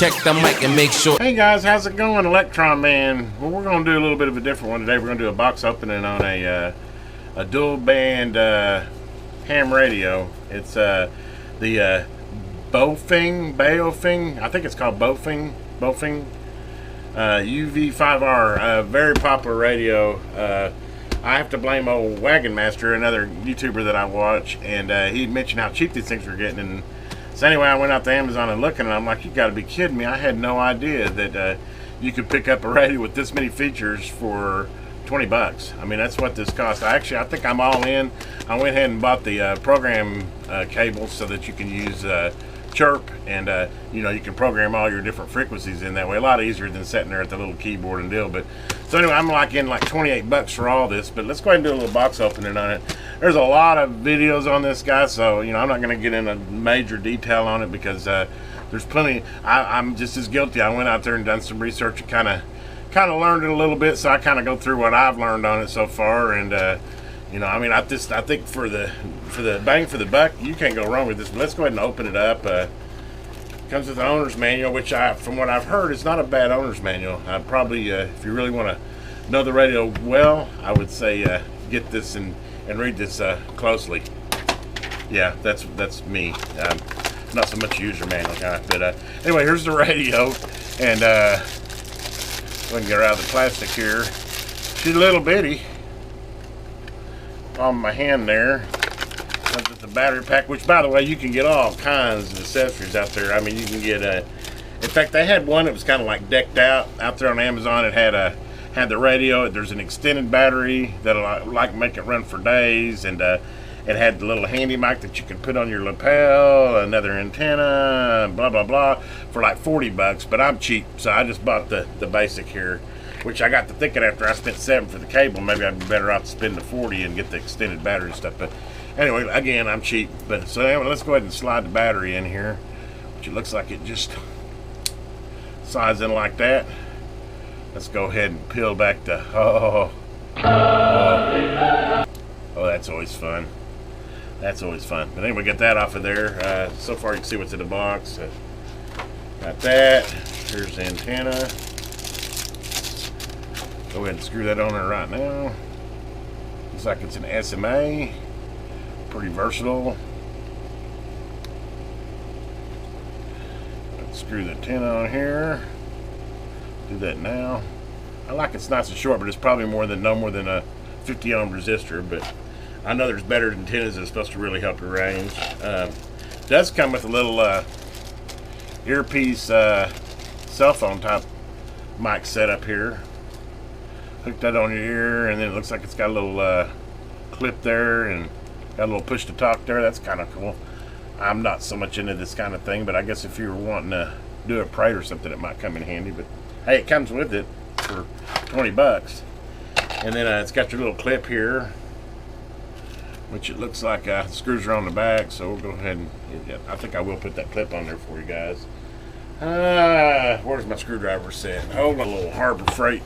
check the mic and make sure. Hey guys, how's it going, Electron Man? Well, we're going to do a little bit of a different one today. We're going to do a box opening on a dual band ham radio. It's the Baofeng, I think it's called Baofeng UV-5R, very popular radio. I have to blame old Wagon Master, another YouTuber that I watch, and he mentioned how cheap these things were getting. And so anyway, I went out to Amazon and looking, and I'm like, you got to be kidding me! I had no idea that you could pick up a radio with this many features for 20 bucks. I mean, that's what this cost. I think I'm all in. I went ahead and bought the program cable so that you can use CHIRP, and you know, you can program all your different frequencies in that way. A lot easier than sitting there at the little keyboard and deal. But so anyway, I'm like in like 28 bucks for all this. But let's go ahead and do a little box opening on it. There's a lot of videos on this guy, so you know, I'm not going to get into major detail on it because there's plenty. I'm just as guilty. I went out there and done some research and kind of learned it a little bit, so I kind of go through what I've learned on it so far. And you know, I mean, I think for the bang for the buck, you can't go wrong with this. But let's go ahead and open it up. Comes with an owner's manual, which from what I've heard, is not a bad owner's manual. I'd probably, if you really want to know the radio well, I would say get this and read this closely. Yeah, that's me. Not so much a user manual guy, but anyway, here's the radio, and go ahead and get her out of the plastic here. She's a little bitty. On my hand there. Comes with the battery pack, which by the way, you can get all kinds of accessories out there. I mean, you can get in fact, they had one that was kind of like decked out there on Amazon. It had the radio. There's an extended battery that'll like make it run for days, and it had the little handy mic that you can put on your lapel, another antenna, blah blah blah, for like 40 bucks. But I'm cheap, so I just bought the basic here, which I got to thinking after I spent $7 for the cable, maybe I'd be better off to spend the 40 and get the extended battery and stuff. But anyway, again, I'm cheap. But so anyway, let's go ahead and slide the battery in here, which it looks like it just slides in like that. Let's go ahead and peel back the oh, that's always fun. That's always fun. But anyway, get that off of there. So far, you can see what's in the box. Got that. Here's the antenna. Go ahead and screw that on there right now. Looks like it's an SMA. Pretty versatile. Let's screw the antenna on here. Do that now. I like it's nice and short, but it's probably no more than a 50 ohm resistor. But I know there's better antennas that's supposed to really help your range. It does come with a little earpiece cell phone type mic setup here. Hook that on your ear, and then it looks like it's got a little clip there, and got a little push to talk there. That's kind of cool. I'm not so much into this kind of thing, but I guess if you're wanting to do a parade or something, it might come in handy. But hey, it comes with it for 20 bucks. And then it's got your little clip here, which it looks like screws are on the back. So we'll go ahead and I think I will put that clip on there for you guys. Where's my screwdriver set? Oh, my little Harbor Freight.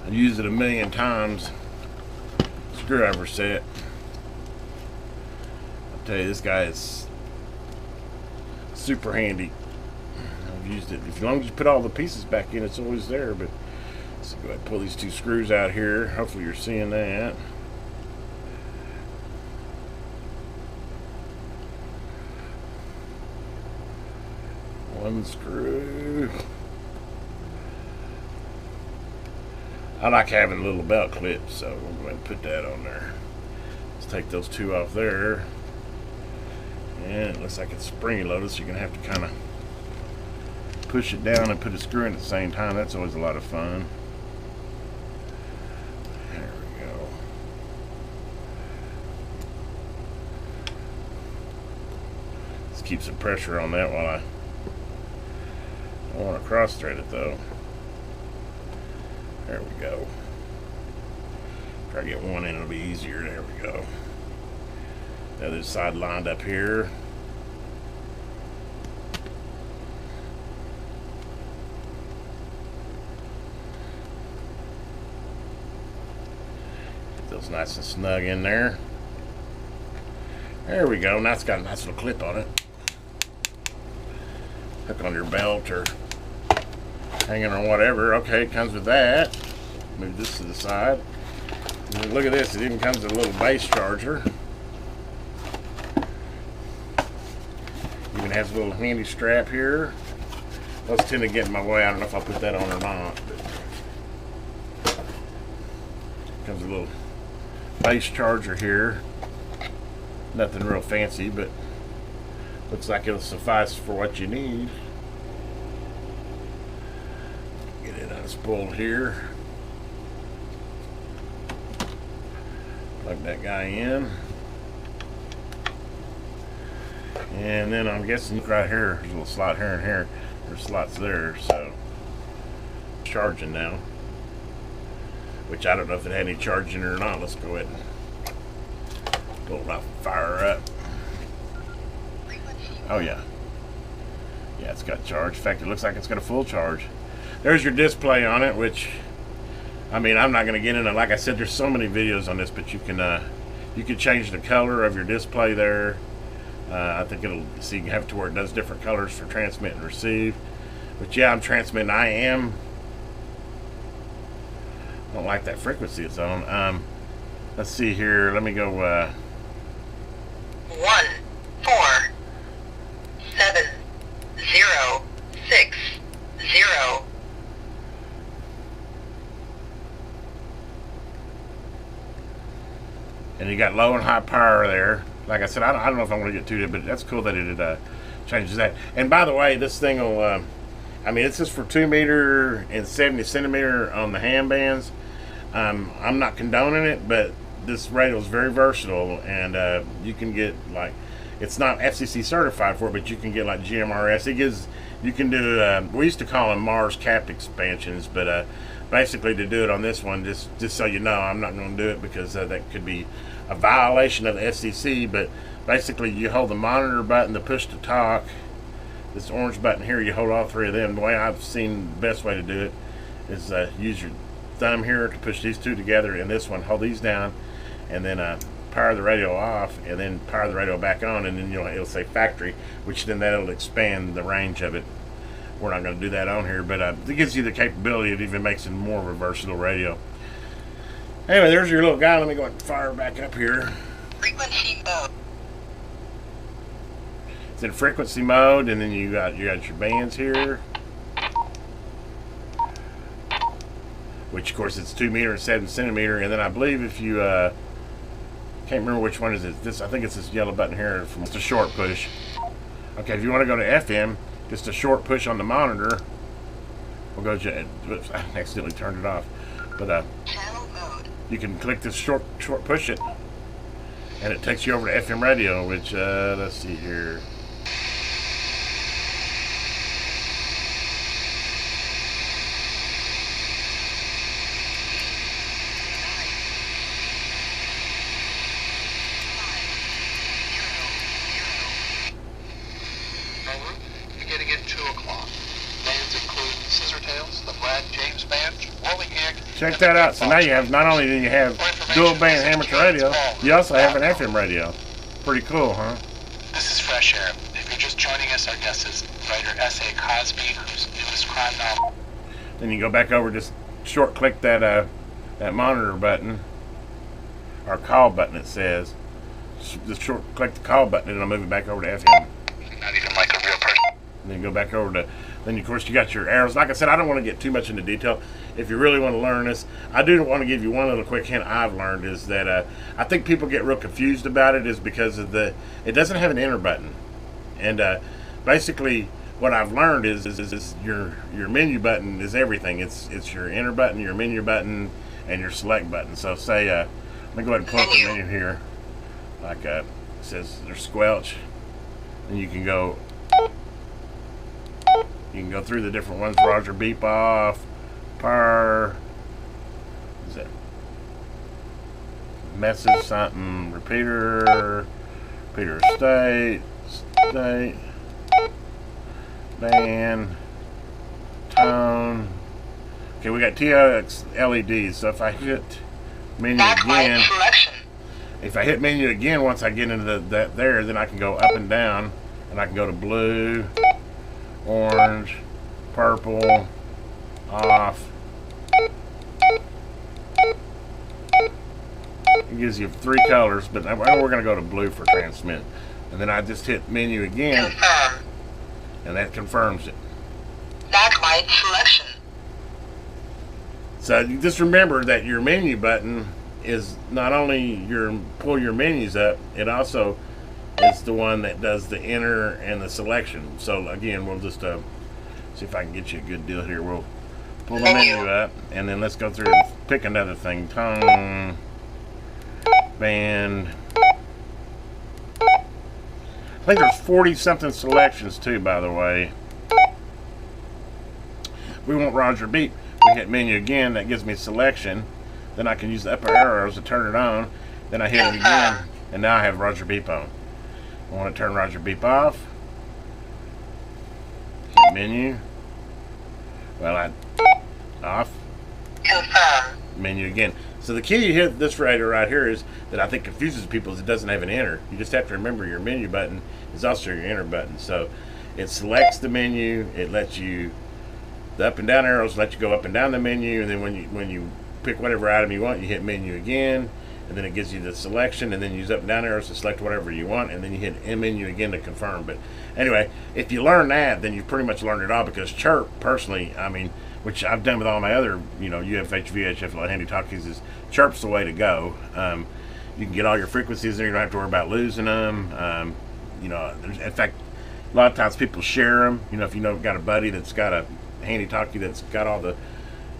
I used it a million times. Screwdriver set. I'll tell you, this guy is super handy. I've used it. As long as you put all the pieces back in, it's always there. But let's go ahead and pull these two screws out here. Hopefully you're seeing that. One screw. I like having little belt clips, so we'll go ahead and put that on there. Let's take those two off there. And it looks like it's springy loaded, so you're going to have to kind of push it down and put a screw in at the same time. That's always a lot of fun. There we go. Let's keep some pressure on that while I want to cross thread it though. There we go. Try to get one in, it'll be easier. There we go. The other side lined up here. Get those nice and snug in there. There we go. Now it's got a nice little clip on it. hook on your belt or hanging or whatever. Okay, it comes with that. Move this to the side. And look at this, it even comes with a little base charger. Even has a little handy strap here. Those tend to get in my way. I don't know if I'll put that on or not. But comes with a little base charger here. Nothing real fancy, but looks like it'll suffice for what you need. Get it unspooled here. Plug that guy in. And then I'm guessing right here, there's a little slot here and here. There's slots there, so charging now. Which I don't know if it had any charging or not. Let's go ahead and pull it off and fire her up. Oh yeah. Yeah, it's got charge. In fact, it looks like it's got a full charge. There's your display on it, which, I mean, I'm not going to get into. Like I said, there's so many videos on this, but you can change the color of your display there. I think it'll, so you can have it to where it does different colors for transmit and receive. But yeah, I'm transmitting. I don't like that frequency it's on. Let's see here. Let me go. 1 4 7 0 6 0. And you got low and high power there. Like I said, I don't know if I'm going to get to it, but that's cool that it changes that. And by the way, this thing will, I mean, it's just for 2 meter and 70 centimeter on the hand bands. I'm not condoning it, but this radio is very versatile, and you can get, like, it's not FCC certified for it, but you can get like GMRS. It gives, you can do, we used to call them Mars capped expansions, but basically to do it on this one, just so you know, I'm not going to do it because that could be a violation of the FCC. But basically you hold the monitor button to push to talk, this orange button here, you hold all 3 of them. The way I've seen the best way to do it is use your thumb here to push these 2 together, and this one, hold these down, and then power the radio off, and then power the radio back on, and then it'll say factory, which then that'll expand the range of it. We're not going to do that on here, but it gives you the capability. It even makes it more of a versatile radio. Anyway, there's your little guy. Let me go and fire back up here. Frequency mode. It's in frequency mode, and then you got your bands here, which of course it's 2 meter and 7 centimeter. And then I believe if you can't remember which one is it. This, I think it's this yellow button here. It's a short push. Okay, if you want to go to FM, just a short push on the monitor. We'll go to. Oops, I accidentally turned it off. But Channel mode. You can click this short push it, and it takes you over to FM radio. Which let's see here. Beginning at 2 o'clock. Bands include Scissor Tails, the Brad James Band, Whirling Gig. Check that out. So now you have, not only do you have dual band amateur radio, you also have an FM radio. Pretty cool, huh? This is Fresh Air. If you're just joining us, our guest is writer S.A. Cosby, whose newest crime novel. Then you go back over, just short click that that monitor button, or call button it says. Just short click the call button and it'll move it back over to FM. Not even like a real person. And then go back over to, then of course you got your arrows. Like I said, I don't want to get too much into detail. If you really want to learn this, I do want to give you one little quick hint I've learned is that I think people get real confused about it is because of it doesn't have an enter button. And basically what I've learned is your menu button is everything. It's your enter button, your menu button, and your select button. So say, let me go ahead and pull up the menu here. Like it says there's squelch, and you can go through the different ones. Roger, beep off, power, is that message something, repeater state, band, tone. Okay, we got TX LEDs. So if I hit menu again, if I hit menu again, once I get into that there, then I can go up and down, and I can go to blue, orange, purple, off. It gives you 3 colors, but we're going to go to blue for transmit. And then I just hit menu again, Confirm. and that confirms it. Backlight selection. So you just remember that your menu button is not only your pull your menus up, it also is the one that does the enter and the selection. So again, we'll just see if I can get you a good deal here. We'll pull the menu up, and then let's go through and pick another thing. Tone, band. I think there's 40 something selections too, by the way. We want Roger beep. We hit menu again, that gives me selection. Then I can use the upper arrows to turn it on. Then I hit it again, and now I have Roger beep on. I want to turn Roger beep off. Hit menu. Well, off. Confirm. Menu again. So the key to hit this radio right here is that I think confuses people is it doesn't have an enter. You just have to remember your menu button is also your enter button. So it selects the menu. It lets you, the up and down arrows let you go up and down the menu, and then when you pick whatever item you want, you hit menu again, and then it gives you the selection, and then you use up and down arrows to select whatever you want, and then you hit menu again to confirm. But anyway, if you learn that, then you've pretty much learned it all, because CHIRP, personally, I mean, which I've done with all my other, UFH, VHF, handy talkies, is CHIRP's the way to go. You can get all your frequencies there. You don't have to worry about losing them. In fact, a lot of times people share them. If got a buddy that's got a handy talkie that's got all the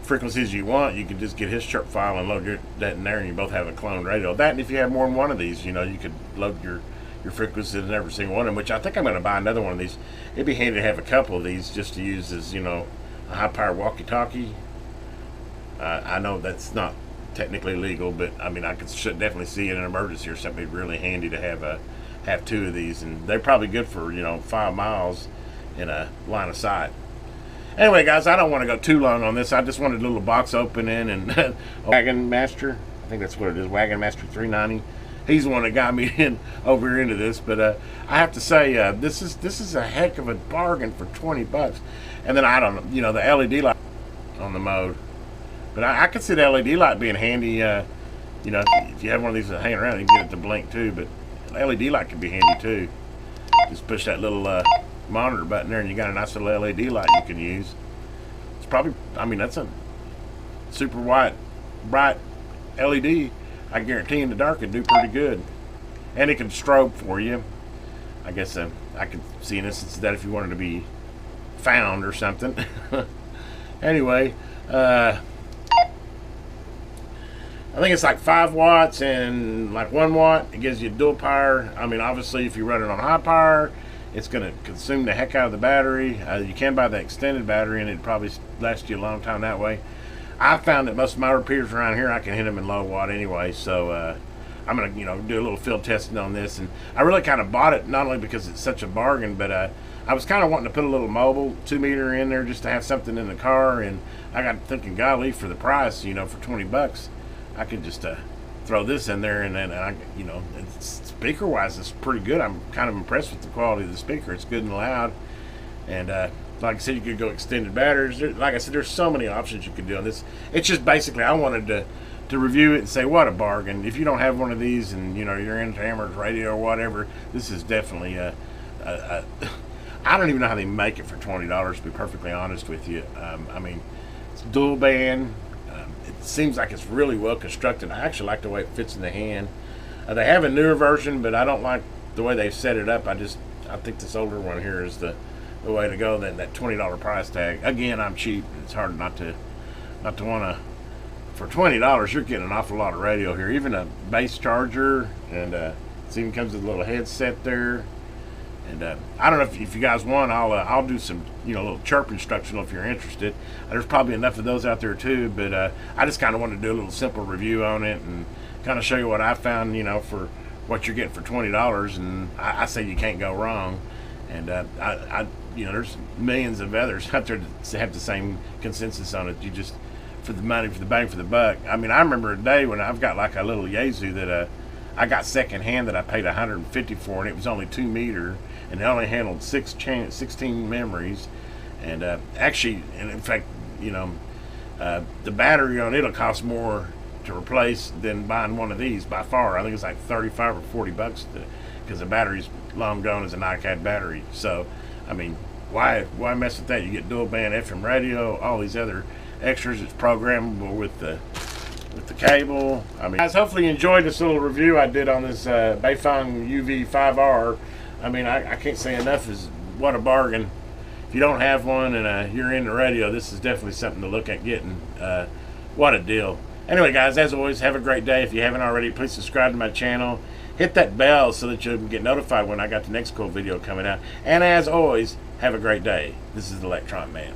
frequencies you want, you can just get his CHIRP file and load that in there, and you both have a cloned radio. That, and if you have more than one of these, you could load your frequencies in every single one of them, which I think I'm going to buy another one of these. It'd be handy to have a couple of these just to use as, a high-power walkie-talkie. I know that's not technically legal, but I mean, should definitely see in an emergency or something. It'd be really handy to have 2 of these, and they're probably good for 5 miles in a line of sight. Anyway, guys, I don't want to go too long on this. I just wanted a little box opening, and Wagon Master, I think that's what it is, Wagon Master 390. He's the one that got me over into this, but I have to say, this is a heck of a bargain for 20 bucks. And then I don't know, the LED light on the mode. But I could see the LED light being handy. If you have one of these hanging around, you can get it to blink too. But the LED light can be handy too. Just push that little monitor button there, and you got a nice little LED light you can use. It's probably, that's a super bright LED. I guarantee in the dark it'd do pretty good. And it can strobe for you. I guess I could see an instance of that if you wanted to be found or something. Anyway, I think it's like 5 watts and like 1 watt. It gives you dual power. Obviously, if you run it on high power, it's going to consume the heck out of the battery. You can buy the extended battery, and it probably lasts you a long time that way. I found that most of my repeaters around here, I can hit them in low watt anyway. So I'm going to, do a little field testing on this. And I really kind of bought it not only because it's such a bargain, but I was kind of wanting to put a little mobile 2-meter in there just to have something in the car. And I got thinking, golly, for the price, for 20 bucks, I could just throw this in there, and then speaker wise it's pretty good. I'm kind of impressed with the quality of the speaker. It's good and loud, and like I said, you could go extended batteries. Like I said, there's so many options you could do on this. It's just basically I wanted to review it and say what a bargain. If you don't have one of these and you're into amateur radio or whatever, this is definitely I don't even know how they make it for $20, to be perfectly honest with you. It's dual band. It seems like it's really well constructed. I actually like the way it fits in the hand. They have a newer version, but I don't like the way they've set it up. I think this older one here is the way to go. That $20 price tag. Again, I'm cheap. It's hard not to want to. For $20, you're getting an awful lot of radio here. Even a base charger, and it even comes with a little headset there. And I don't know if you guys want, I'll do some little CHIRP instructional if you're interested. There's probably enough of those out there too, but I just kind of wanted to do a little simple review on it and kind of show you what I found, for what you're getting for $20. And I say you can't go wrong. And there's millions of others out there that have the same consensus on it. You just, for the money, for the bang for the buck. I remember a day when I've got like a little Yaesu that I got second hand that I paid $150 for, and it was only 2 meter. and it only handled 16 memories. And actually, and in fact, you know, the battery on it'll cost more to replace than buying one of these by far. I think it's like 35 or 40 bucks because the battery's long gone as an iCAD battery. So, I mean, why mess with that? You get dual band FM radio, all these other extras. It's programmable with the cable. I mean, guys, hopefully you enjoyed this little review I did on this Baofeng UV-5R. I mean, I can't say enough is what a bargain. If you don't have one and you're into radio, this is definitely something to look at getting. What a deal. Anyway, guys, as always, have a great day. If you haven't already, please subscribe to my channel. Hit that bell so that you can get notified when I got the next cool video coming out. And as always, have a great day. This is the Electron Man.